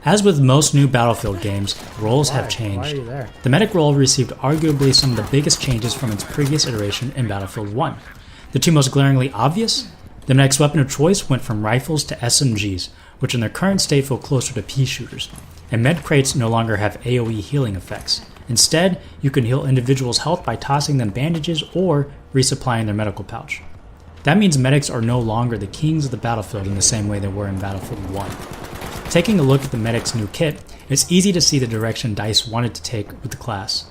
As with most new Battlefield games, roles have changed. Why are you there? The medic role received arguably some of the biggest changes from its previous iteration in Battlefield 1. The two most glaringly obvious? The medic's weapon of choice went from rifles to SMGs, which in their current state feel closer to pea shooters. And med crates no longer have AoE healing effects. Instead, you can heal individuals' health by tossing them bandages or resupplying their medical pouch. That means medics are no longer the kings of the battlefield in the same way they were in Battlefield 1. Taking a look at the medic's new kit, it's easy to see the direction DICE wanted to take with the class.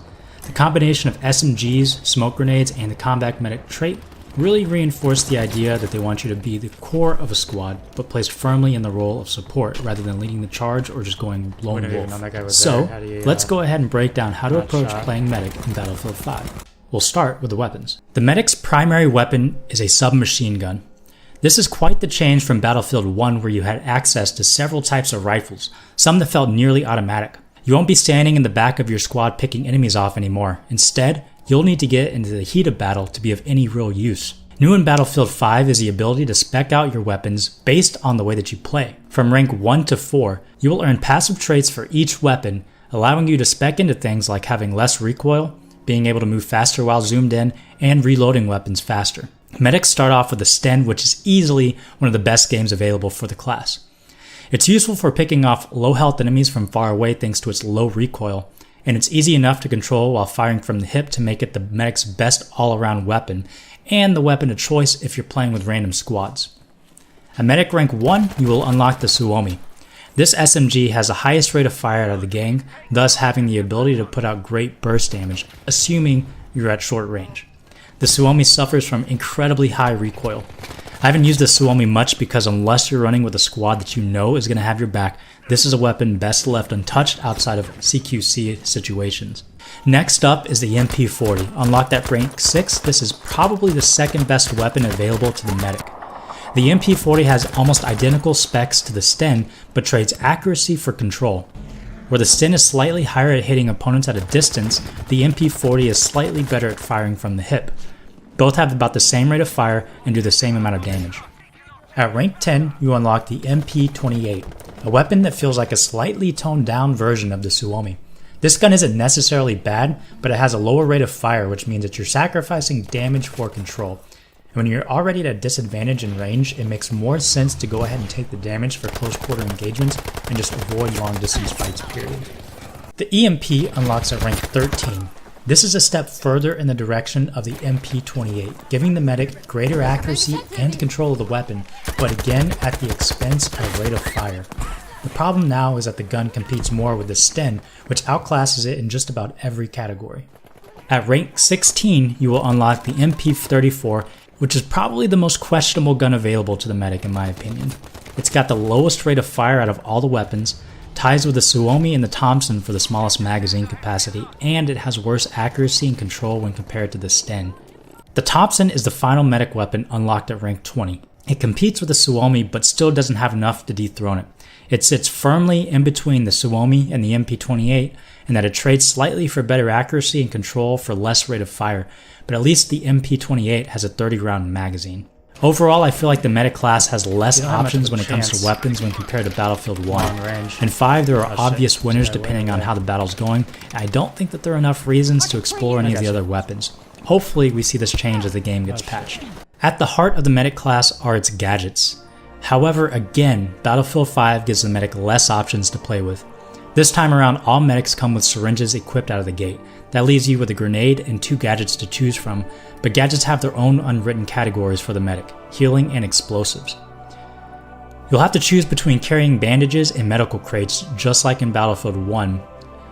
The combination of SMGs, smoke grenades, and the combat medic trait really reinforced the idea that they want you to be the core of a squad, but placed firmly in the role of support rather than leading the charge or just going lone wolf. So, let's go ahead and break down how to approach playing medic in Battlefield 5. We'll start with the weapons. The medic's primary weapon is a submachine gun. This is quite the change from Battlefield 1 where you had access to several types of rifles, some that felt nearly automatic. You won't be standing in the back of your squad picking enemies off anymore. Instead, you'll need to get into the heat of battle to be of any real use. New in Battlefield 5 is the ability to spec out your weapons based on the way that you play. From rank 1 to 4, you will earn passive traits for each weapon, allowing you to spec into things like having less recoil, being able to move faster while zoomed in, and reloading weapons faster. Medics start off with the Sten, which is easily one of the best games available for the class. It's useful for picking off low health enemies from far away thanks to its low recoil, and it's easy enough to control while firing from the hip to make it the medic's best all-around weapon, and the weapon of choice if you're playing with random squads. At medic rank 1, you will unlock the Suomi. This SMG has the highest rate of fire out of the gang, thus having the ability to put out great burst damage, assuming you're at short range. The Suomi suffers from incredibly high recoil. I haven't used the Suomi much because unless you're running with a squad that you know is going to have your back, this is a weapon best left untouched outside of CQC situations. Next up is the MP40. Unlocked at rank 6, this is probably the second best weapon available to the medic. The MP40 has almost identical specs to the Sten, but trades accuracy for control. Where the Sten is slightly higher at hitting opponents at a distance, the MP40 is slightly better at firing from the hip. Both have about the same rate of fire and do the same amount of damage. At rank 10, you unlock the MP28, a weapon that feels like a slightly toned down version of the Suomi. This gun isn't necessarily bad, but it has a lower rate of fire, which means that you're sacrificing damage for control. And when you're already at a disadvantage in range, it makes more sense to go ahead and take the damage for close quarter engagements and just avoid long distance fights, period. The EMP unlocks at rank 13. This is a step further in the direction of the MP28, giving the medic greater accuracy and control of the weapon, but again at the expense of rate of fire. The problem now is that the gun competes more with the Sten, which outclasses it in just about every category. At rank 16, you will unlock the MP34, which is probably the most questionable gun available to the medic in my opinion. It's got the lowest rate of fire out of all the weapons, ties with the Suomi and the Thompson for the smallest magazine capacity, and it has worse accuracy and control when compared to the Sten. The Thompson is the final medic weapon unlocked at rank 20. It competes with the Suomi but still doesn't have enough to dethrone it. It sits firmly in between the Suomi and the MP28 in that it trades slightly for better accuracy and control for less rate of fire, but at least the MP28 has a 30 round magazine. Overall, I feel like the medic class has less options when it comes to weapons when compared to Battlefield 1. In 5, there are obvious winners depending on how the battle's going, and I don't think that there are enough reasons to explore any of the other weapons. Hopefully, we see this change as the game gets patched. At the heart of the medic class are its gadgets. However, again, Battlefield 5 gives the medic less options to play with. This time around, all medics come with syringes equipped out of the gate. That leaves you with a grenade and 2 gadgets to choose from, but gadgets have their own unwritten categories for the medic, healing and explosives. You'll have to choose between carrying bandages and medical crates, just like in Battlefield 1,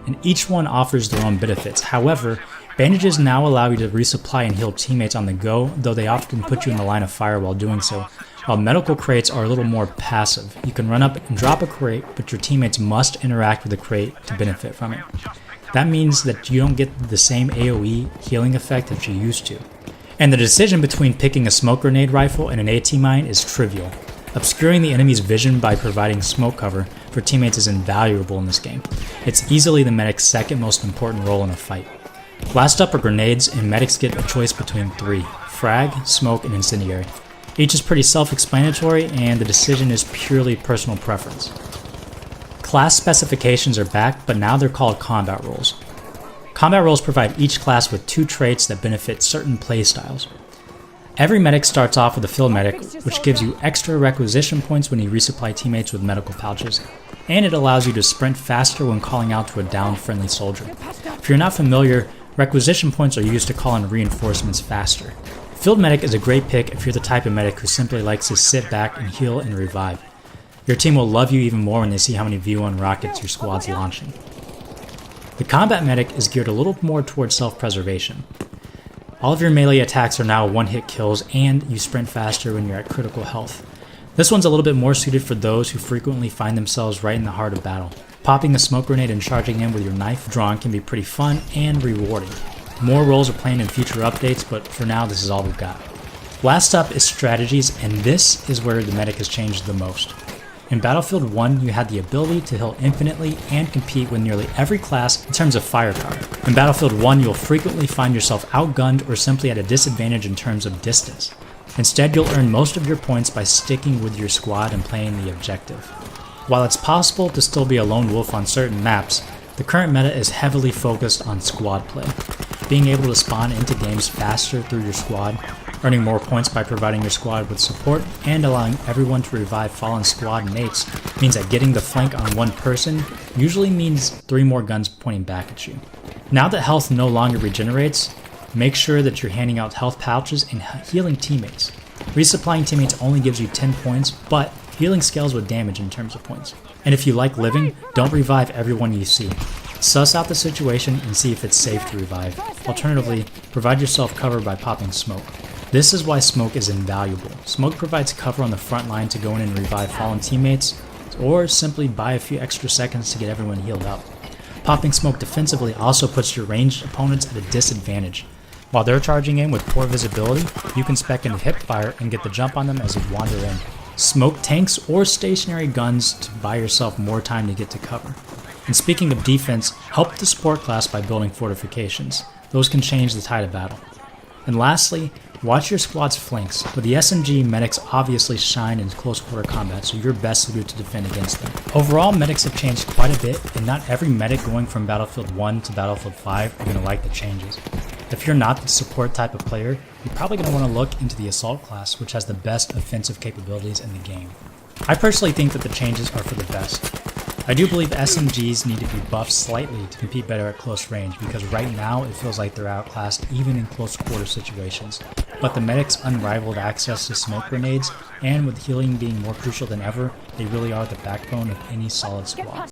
and each one offers their own benefits. However, bandages now allow you to resupply and heal teammates on the go, though they often put you in the line of fire while doing so, while medical crates are a little more passive. You can run up and drop a crate, but your teammates must interact with the crate to benefit from it. That means that you don't get the same AoE healing effect that you used to. And the decision between picking a smoke grenade rifle and an AT mine is trivial. Obscuring the enemy's vision by providing smoke cover for teammates is invaluable in this game. It's easily the medic's second most important role in a fight. Last up are grenades, and medics get a choice between 3: frag, smoke, and incendiary. Each is pretty self-explanatory, and the decision is purely personal preference. Class specifications are back, but now they're called combat roles. Combat roles provide each class with 2 traits that benefit certain playstyles. Every medic starts off with a field medic, which gives you extra requisition points when you resupply teammates with medical pouches, and it allows you to sprint faster when calling out to a downed friendly soldier. If you're not familiar, requisition points are used to call in reinforcements faster. Field medic is a great pick if you're the type of medic who simply likes to sit back and heal and revive. Your team will love you even more when they see how many V1 rockets your squad's launching. The combat medic is geared a little more towards self-preservation. All of your melee attacks are now one-hit kills, and you sprint faster when you're at critical health. This one's a little bit more suited for those who frequently find themselves right in the heart of battle. Popping a smoke grenade and charging in with your knife drawn can be pretty fun and rewarding. More roles are planned in future updates, but for now this is all we've got. Last up is strategies, and this is where the medic has changed the most. In Battlefield 1, you had the ability to heal infinitely and compete with nearly every class in terms of firepower. In Battlefield 1, you'll frequently find yourself outgunned or simply at a disadvantage in terms of distance. Instead, you'll earn most of your points by sticking with your squad and playing the objective. While it's possible to still be a lone wolf on certain maps, the current meta is heavily focused on squad play. Being able to spawn into games faster through your squad, earning more points by providing your squad with support, and allowing everyone to revive fallen squad mates means that getting the flank on one person usually means 3 more guns pointing back at you. Now that health no longer regenerates, make sure that you're handing out health pouches and healing teammates. Resupplying teammates only gives you 10 points, but healing scales with damage in terms of points. And if you like living, don't revive everyone you see. Suss out the situation and see if it's safe to revive. Alternatively, provide yourself cover by popping smoke. This is why smoke is invaluable. Smoke provides cover on the front line to go in and revive fallen teammates, or simply buy a few extra seconds to get everyone healed up. Popping smoke defensively also puts your ranged opponents at a disadvantage. While they're charging in with poor visibility, you can spec into hipfire and get the jump on them as you wander in. Smoke tanks or stationary guns to buy yourself more time to get to cover. And speaking of defense, help the support class by building fortifications. Those can change the tide of battle. And lastly, watch your squad's flanks. With the SMG, medics obviously shine in close quarter combat, so you're best suited to defend against them. Overall, medics have changed quite a bit, and not every medic going from Battlefield 1 to Battlefield 5 are going to like the changes. If you're not the support type of player, you're probably going to want to look into the Assault class, which has the best offensive capabilities in the game. I personally think that the changes are for the best. I do believe SMGs need to be buffed slightly to compete better at close range, because right now it feels like they're outclassed even in close quarter situations. But the medic's unrivaled access to smoke grenades, and with healing being more crucial than ever, they really are the backbone of any solid squad.